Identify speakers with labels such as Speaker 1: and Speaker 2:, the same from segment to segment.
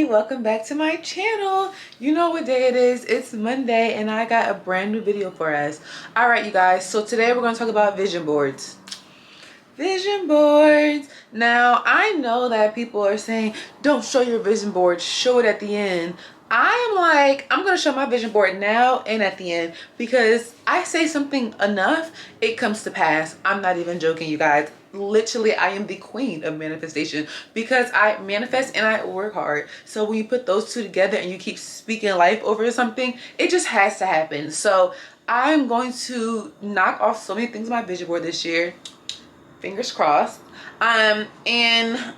Speaker 1: welcome back to my channel. You know what day it is. It's Monday and I got a brand new video for us. All right, you guys, so today we're going to talk about vision boards. Vision boards. Now, I know that people are saying, don't show your vision board, show it at the end. I am like, I'm going to show my vision board now and at the end, because I say something enough, it comes to pass. I'm not even joking, you guys. Literally, I am the queen of manifestation because I manifest and I work hard. So when you put those two together and you keep speaking life over something, it just has to happen. So I'm going to knock off so many things on my vision board this year. Fingers crossed. And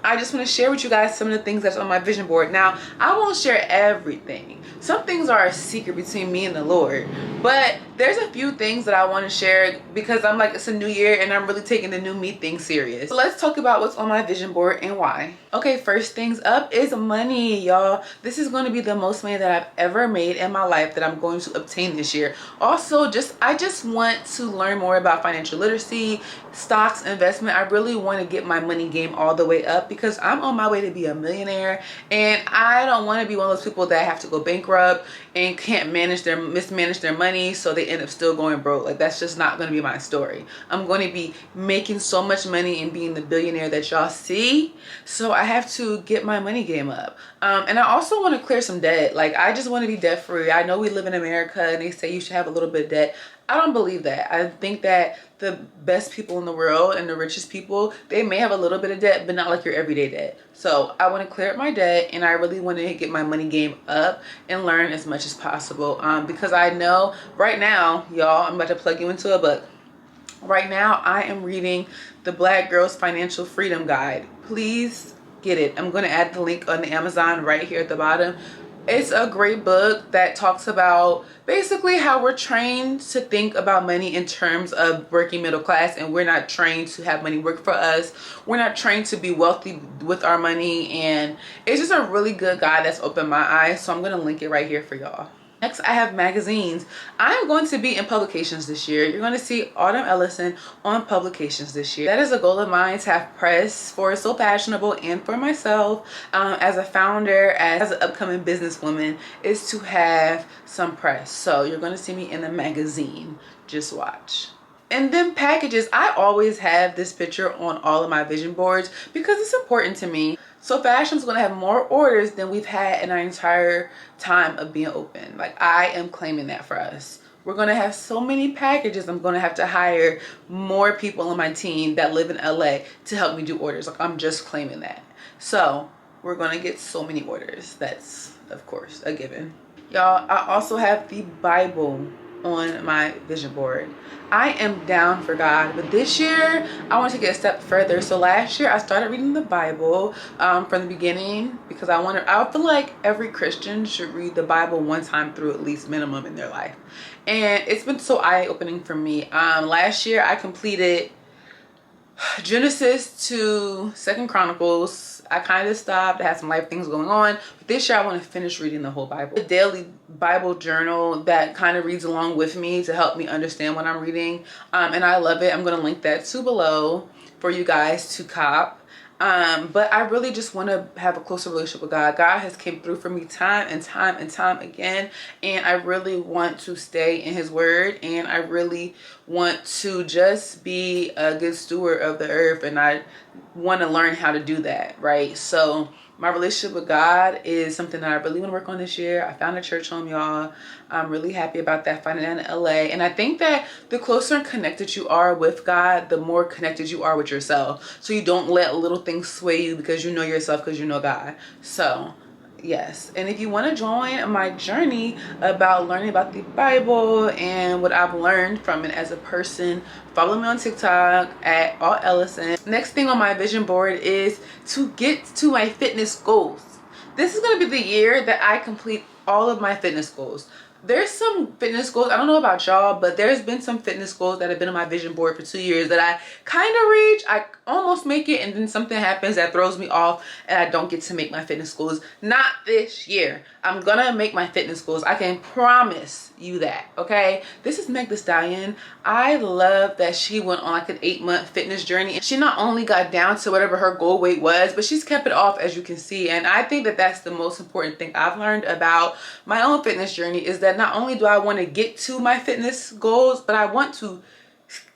Speaker 1: I just want to share with you guys some of the things that's on my vision board. Now, I won't share everything. Some things are a secret between me and the Lord, but there's a few things that I want to share because I'm like, it's a new year and I'm really taking the new me thing serious. So let's talk about what's on my vision board and why. Okay, first things up is money, y'all. This is going to be the most money that I've ever made in my life that I'm going to obtain this year. Also, I just want to learn more about financial literacy, stocks, investment. I really want to get my money game all the way up because I'm on my way to be a millionaire, and I don't want to be one of those people that have to go bankrupt and can't mismanage their money, so they end up still going broke. Like, that's just not going to be my story. I'm going to be making so much money and being the billionaire that y'all see, so I have to get my money game up. And I also want to clear some debt. Like, I just want to be debt free. I know we live in America and they say you should have a little bit of debt. I don't believe that. I think that the best people in the world and the richest people, they may have a little bit of debt, but not like your everyday debt. So I want to clear up my debt, and I really want to get my money game up and learn as much as possible. Because I know right now, y'all, I'm about to plug you into a book. Right now, I am reading the Black Girl's Financial Freedom Guide. Please get it. I'm going to add the link on the Amazon right here at the bottom. It's a great book that talks about basically how we're trained to think about money in terms of working middle class, and we're not trained to have money work for us. We're not trained to be wealthy with our money, and it's just a really good guide that's opened my eyes. So I'm going to link it right here for y'all. Next, I have magazines. I'm going to be in publications this year. You're going to see Autellison on publications this year. That is a goal of mine, to have press for So.Fvshionable and for myself as a founder, as an upcoming businesswoman, is to have some press. So you're going to see me in the magazine. Just watch. And then packages. I always have this picture on all of my vision boards because it's important to me. So Fashion's going to have more orders than we've had in our entire time of being open. Like, I am claiming that for us. We're going to have so many packages. I'm going to have to hire more people on my team that live in LA to help me do orders. Like, I'm just claiming that. So we're going to get so many orders. That's, of course, a given. Y'all, I also have the Bible on my vision board. I am down for God, but this year I want to take it a step further. So last year I started reading the Bible from the beginning because I feel like every Christian should read the Bible one time through, at least minimum, in their life. And it's been so eye-opening for me. Last year I completed Genesis to 2nd Chronicles. I kind of stopped. I had some life things going on. But this year I want to finish reading the whole Bible. A daily Bible journal that kind of reads along with me to help me understand what I'm reading. And I love it. I'm going to link that too below for you guys to cop. But I really just want to have a closer relationship with God. God has came through for me time and time and time again, and I really want to stay in his word, and I really want to just be a good steward of the earth, and I want to learn how to do that, right? So my relationship with God is something that I really want to work on this year. I found a church home, y'all. I'm really happy about that, finding that in LA. And I think that the closer and connected you are with God, the more connected you are with yourself. So you don't let little things sway you because you know yourself, because you know God. So yes. And if you want to join my journey about learning about the Bible and what I've learned from it as a person, follow me on TikTok at Autellison. Next thing on my vision board is to get to my fitness goals. This is going to be the year that I complete all of my fitness goals. there's some fitness goals, I don't know about y'all, but there's been some fitness goals that have been on my vision board for 2 years that I kind of reach, I almost make it, and then something happens that throws me off and I don't get to make my fitness goals. Not this year. I'm gonna make my fitness goals. I can promise you that, okay? This is Meg Thee Stallion. I love that she went on like an 8-month fitness journey, and she not only got down to whatever her goal weight was, but she's kept it off, as you can see. And I think that that's the most important thing I've learned about my own fitness journey, is that not only do I want to get to my fitness goals, but I want to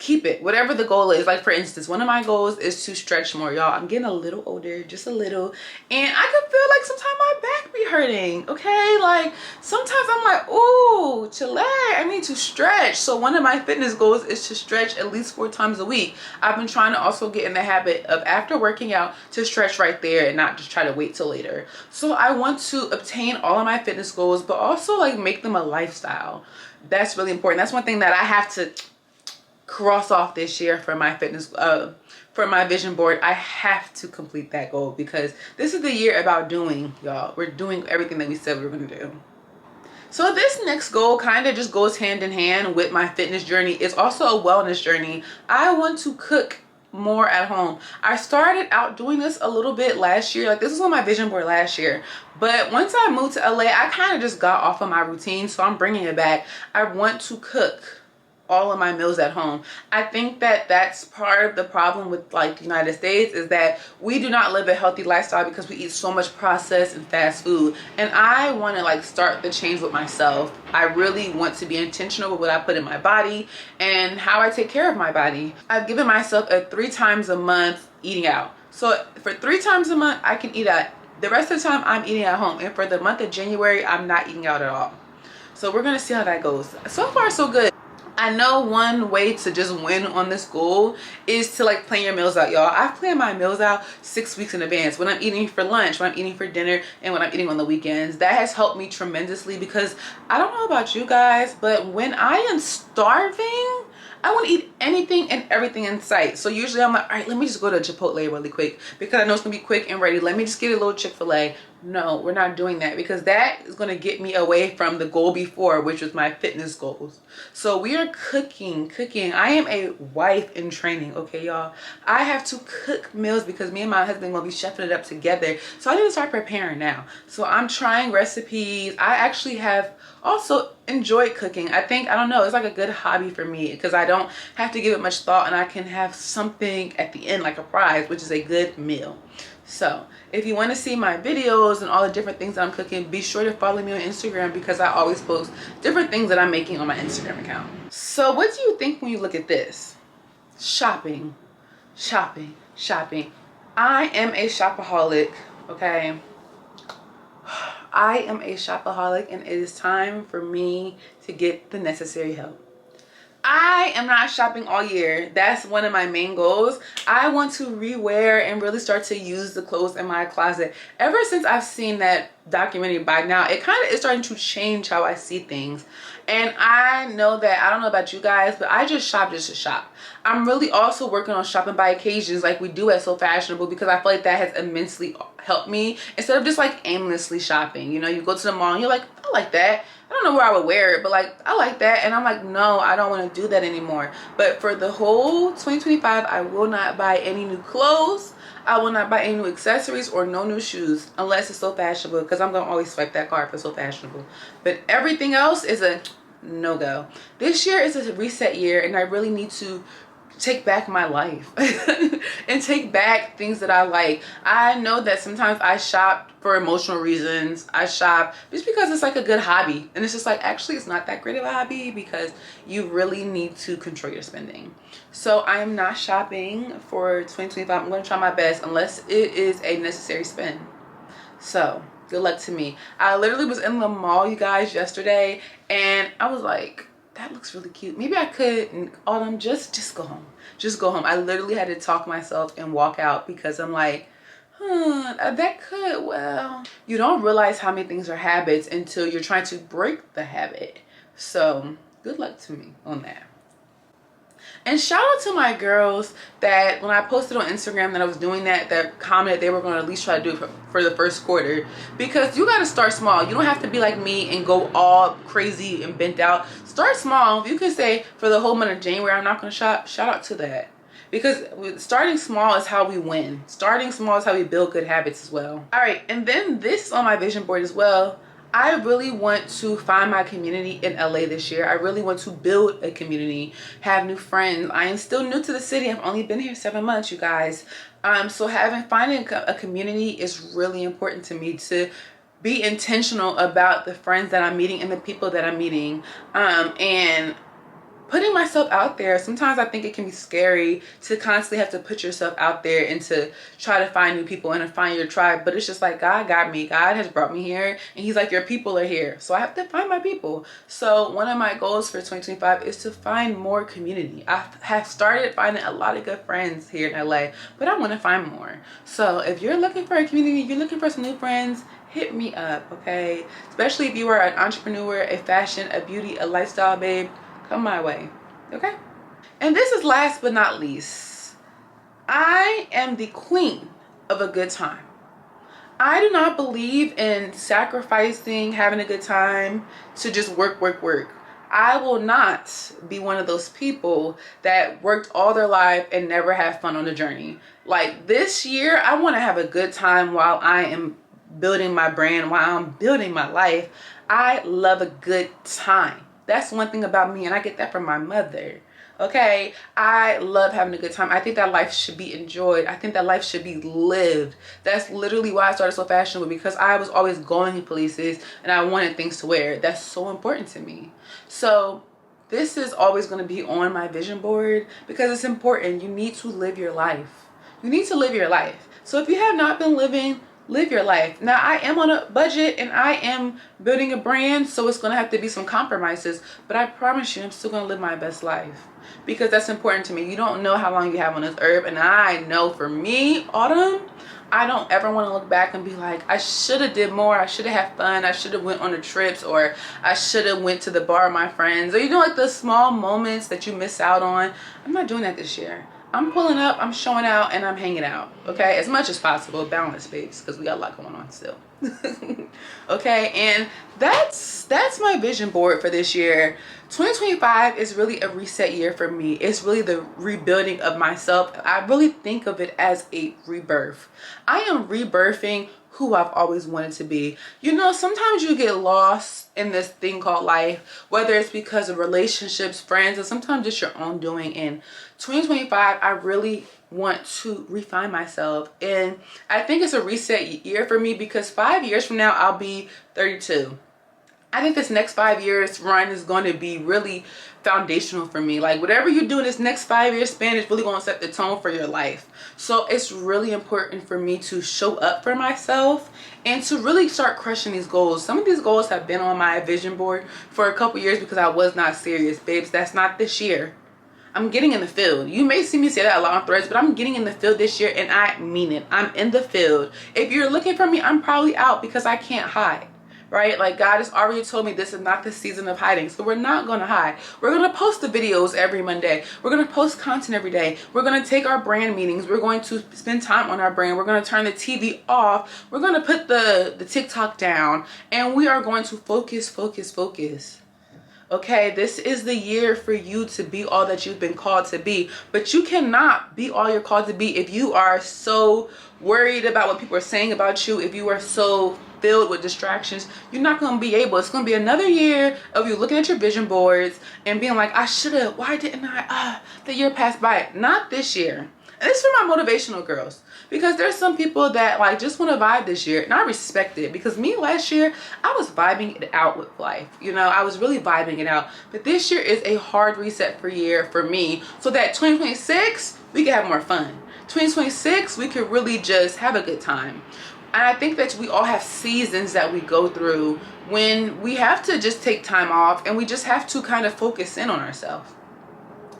Speaker 1: keep it, whatever the goal is. Like for instance, one of my goals is to stretch more, y'all. I'm getting a little older, just a little, and I can feel like sometimes my back be hurting, okay? Like sometimes I'm like, ooh, chillax, I need to stretch. So one of my fitness goals is to stretch at least 4 times a week. I've been trying to also get in the habit of, after working out, to stretch right there and not just try to wait till later. So I want to obtain all of my fitness goals, but also like make them a lifestyle. That's really important. That's one thing that I have to cross off this year for my fitness, for my vision board. I have to complete that goal, because this is the year about doing, y'all. We're doing everything that we said we were gonna do. So this next goal kind of just goes hand in hand with my fitness journey. It's also a wellness journey. I want to cook more at home. I started out doing this a little bit last year. Like this was on my vision board last year, but once I moved to LA, I kind of just got off of my routine, so I'm bringing it back. I want to cook all of my meals at home. I think that that's part of the problem with like the United States, is that we do not live a healthy lifestyle because we eat so much processed and fast food. And I want to like start the change with myself. I really want to be intentional with what I put in my body and how I take care of my body. I've given myself a 3 times a month eating out. So for 3 times a month, I can eat out. The rest of the time I'm eating at home. And for the month of January, I'm not eating out at all. So we're gonna see how that goes. So far, so good. I know one way to just win on this goal is to like plan your meals out, y'all. I've planned my meals out 6 weeks in advance. When I'm eating for lunch, when I'm eating for dinner, and when I'm eating on the weekends. That has helped me tremendously, because I don't know about you guys, but when I am starving, I want to eat anything and everything in sight. So usually I'm like, all right, let me just go to Chipotle really quick, because I know it's gonna be quick and ready. Let me just get a little Chick-fil-A. No, we're not doing that, because that is gonna get me away from the goal before, which was my fitness goals. So we are cooking. I am a wife in training, okay, y'all. I have to cook meals because me and my husband will be chefing it up together. So I need to start preparing now. So I'm trying recipes. I actually have also enjoyed cooking. I don't know, it's like a good hobby for me, because I don't have to give it much thought, and I can have something at the end like a prize, which is a good meal. So if you want to see my videos and all the different things that I'm cooking, be sure to follow me on Instagram, because I always post different things that I'm making on my Instagram account. So what do you think when you look at this? Shopping. I am a shopaholic, okay? I am a shopaholic, and it is time for me to get the necessary help. I am not shopping all year. That's one of my main goals. I want to rewear and really start to use the clothes in my closet. Ever since I've seen that documentary By Now, it kind of is starting to change how I see things. And I know that, I don't know about you guys, but I just shop just to shop. I'm really also working on shopping by occasions like we do at So Fashionable, because I feel like that has immensely helped me, instead of just like aimlessly shopping. You know, you go to the mall and you're like, I like that. I don't know where I would wear it, but like, I like that. And I'm like, no, I don't want to do that anymore. But for the whole 2025, I will not buy any new clothes. I will not buy any new accessories or no new shoes unless it's So Fashionable, because I'm going to always swipe that card for So Fashionable. But everything else is a no-go. This year is a reset year, and I really need to take back my life and take back things that I like. I know that sometimes I shop for emotional reasons. I shop just because it's like a good hobby, and it's just like, actually it's not that great of a hobby, because you really need to control your spending. So I am not shopping for 2025. I'm going to try my best, unless it is a necessary spend. So good luck to me. I literally was in the mall, you guys, yesterday, and I was like, that looks really cute. Maybe I could, Autumn, just go home. Just go home. I literally had to talk myself and walk out, because I'm like, that could, well, you don't realize how many things are habits until you're trying to break the habit. So good luck to me on that. And shout out to my girls that when I posted on Instagram that I was doing that commented they were going to at least try to do it for the first quarter. Because you got to start small. You don't have to be like me and go all crazy and bent out. Start small. If you can say for the whole month of January I'm not going to shop, shout out to that. Because starting small is how we win. Starting small is how we build good habits as well. All right, and then this is on my vision board as well. I really want to find my community in LA this year. I really want to build a community, have new friends. I am still new to the city. I've only been here 7 months, you guys. So finding a community is really important to me, to be intentional about the friends that I'm meeting and the people that I'm meeting. And putting myself out there. Sometimes I think it can be scary to constantly have to put yourself out there and to try to find new people and to find your tribe. But it's just like, God got me. God has brought me here. And he's like, your people are here. So I have to find my people. So one of my goals for 2025 is to find more community. I have started finding a lot of good friends here in LA, but I want to find more. So if you're looking for a community, you're looking for some new friends, hit me up, okay? Especially if you are an entrepreneur, a fashion, a beauty, a lifestyle babe. Come my way, okay? And this is last but not least. I am the queen of a good time. I do not believe in sacrificing having a good time to just work. I will not be one of those people that worked all their life and never have fun on the journey. Like this year, I want to have a good time while I am building my brand, while I'm building my life. I love a good time. That's one thing about me, and I get that from my mother. Okay, I love having a good time. I think that life should be enjoyed. I think that life should be lived. That's literally why I started So Fashionable, because I was always going places and I wanted things to wear. That's so important to me. So this is always going to be on my vision board because it's important. You need to live your life. You need to live your life. So if you have not been living, live your life. Now I am on a budget and I am building a brand, so it's gonna have to be some compromises, but I promise you I'm still gonna live my best life because that's important to me. You don't know how long you have on this earth, and I know for me, Autumn, I don't ever want to look back and be like, I should have did more, I should have had fun, I should have went on the trips, or I should have went to the bar with my friends, or you know, like the small moments that you miss out on. I'm not doing that this year. I'm pulling up, I'm showing out, and I'm hanging out, okay? As much as possible, balance, babes, because we got a lot going on still. Okay, and that's my vision board for this year. 2025 is really a reset year for me. It's really the rebuilding of myself. I really think of it as a rebirth. I am rebirthing who I've always wanted to be. You know, sometimes you get lost in this thing called life, whether it's because of relationships, friends, or sometimes just your own doing. In 2025, I really want to refine myself, and I think it's a reset year for me because 5 years from now I'll be 32. I think this next 5 years run is going to be really foundational for me. Like whatever you do in this next 5 year span is really going to set the tone for your life. So it's really important for me to show up for myself and to really start crushing these goals. Some of these goals have been on my vision board for a couple years because I was not serious, babes. That's not this year. I'm getting in the field. You may see me say that a lot on threads, but I'm getting in the field this year, and I mean it. I'm in the field. If you're looking for me, I'm probably out because I can't hide. Right? Like God has already told me this is not the season of hiding. So we're not going to hide. We're going to post the videos every Monday. We're going to post content every day. We're going to take our brand meetings. We're going to spend time on our brand. We're going to turn the TV off. We're going to put the TikTok down, and we are going to focus. Okay, this is the year for you to be all that you've been called to be. But you cannot be all you're called to be if you are so worried about what people are saying about you, if you are so filled with distractions. You're not going to be able. It's going to be another year of you looking at your vision boards and being like, I should have, why didn't I? The year passed by. Not this year. And this is for my motivational girls, because there's some people that like just want to vibe this year, and I respect it, because me last year I was vibing it out with life. You know, I was really vibing it out. But this year is a hard reset for year for me, so that 2026 we can have more fun. 2026 we could really just have a good time. And I think that we all have seasons that we go through when we have to just take time off and we just have to kind of focus in on ourselves.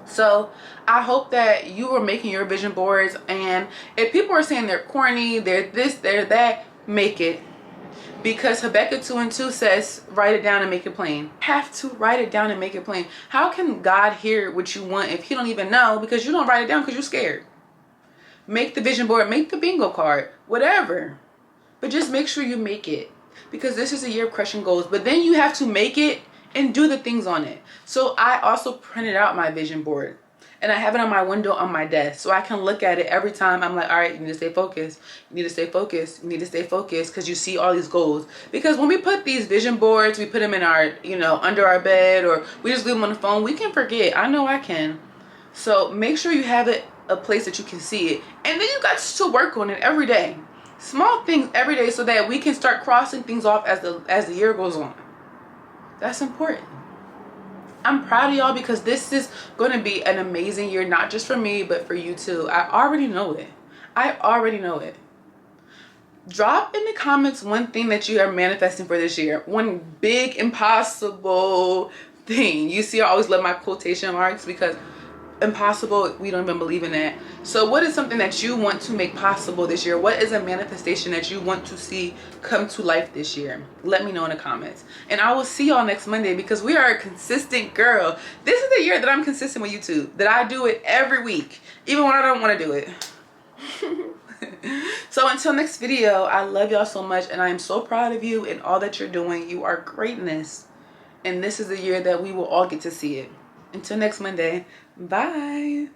Speaker 1: So I hope that you are making your vision boards, and if people are saying they're corny, they're this, they're that, make it. Because Habakkuk 2:2 says, write it down and make it plain. You have to write it down and make it plain. How can God hear what you want if he don't even know? Because you don't write it down because you're scared. Make the vision board, make the bingo card, whatever. But just make sure you make it. Because this is a year of crushing goals. But then you have to make it and do the things on it. So I also printed out my vision board. And I have it on my window on my desk. So I can look at it every time. I'm like, all right, you need to stay focused. You need to stay focused. You need to stay focused. Because you see all these goals. Because when we put these vision boards, we put them in our, under our bed. Or we just leave them on the phone. We can forget. I know I can. So make sure you have it a place that you can see it. And then you got to work on it every day. Small things every day so that we can start crossing things off as the year goes on. That's important. I'm proud of y'all because this is going to be an amazing year, not just for me, but for you too. I already know it. I already know it. Drop in the comments one thing that you are manifesting for this year. One big, impossible thing. You see, I always love my quotation marks because impossible, we don't even believe in that. So what is something that you want to make possible this year? What is a manifestation that you want to see come to life this year? Let me know in the comments. And I will see y'all next Monday because we are a consistent girl. This is the year that I'm consistent with YouTube, that I do it every week, even when I don't want to do it. So until next video, I love y'all so much and I am so proud of you and all that you're doing. You are greatness. And this is the year that we will all get to see it. Until next Monday, bye.